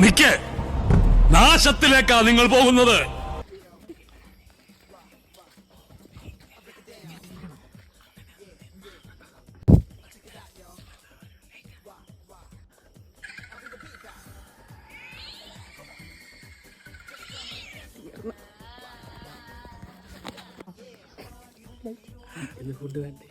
നിക്ക്, നാശത്തിലേക്കാ നിങ്ങൾ പോകുന്നത്. ഫുഡ് വേണ്ടേ?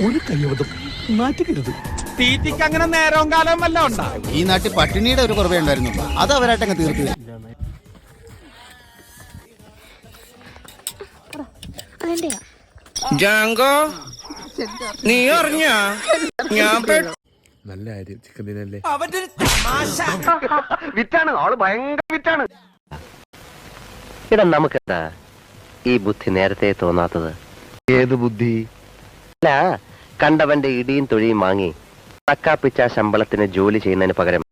ഒരു കയ്യബദ്ധം നാറ്റിക്കരുത്. തീറ്റിക്ക് അങ്ങനെ നേരവും കാലവും വല്ല ഉണ്ടാ? ഈ നാട്ടിൽ പട്ടിണിയുടെ ഒരു കുറവേ ഉണ്ടായിരുന്നു, അത് അവരായിട്ടങ്ങ് തീർത്തു. ജാങ്കോ, നീ അറിഞ്ഞ ഞാൻ നല്ല കാര്യം, ചിക്കൻ തിന്നല്ലേ. വിറ്റാണ് ആള്, ഭയങ്കര വിറ്റാണ്. ഇടാ, നമുക്കെന്താ ഈ ബുദ്ധി നേരത്തെ തോന്നാത്തത്? ഏത് ബുദ്ധി? അല്ല, കണ്ടവന്റെ ഇടിയും തൊഴിയും വാങ്ങി തക്കാപ്പിച്ച ശമ്പളത്തിന് ജോലി ചെയ്യുന്നതിന് പകരം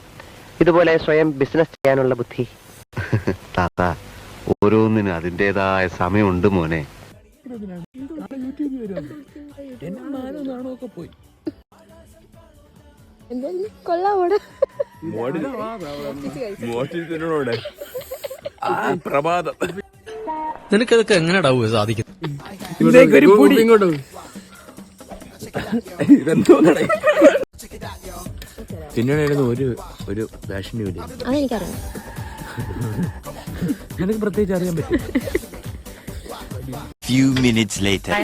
ഇതുപോലെ സ്വയം ബിസിനസ് ചെയ്യാനുള്ള ബുദ്ധി. താത്ത, ഓരോന്നിനും അതിൻ്റെതായ സമയമുണ്ട് മോനെ. പോയി പ്രഭാതം. നിനക്കതൊക്കെ എങ്ങനെയാ സാധിക്കും? പിന്നീടായിരുന്നു ഒരു ഫാഷന് വേണ്ടി. നിനക്ക് പ്രത്യേകിച്ച് അറിയാൻ പറ്റും.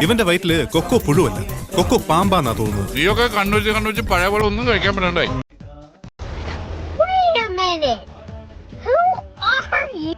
ഇവന്റെ വയറ്റില് കൊക്കോ പുഴുവല്ല, കൊക്കോ പാമ്പാന്നാ തോന്നുന്നത്. നീയൊക്കെ കണ്ണൂച്ച് പഴയ പോലെ ഒന്നും കഴിക്കാൻ പറ്റണ്ടായി. Wait a minute. Who are you?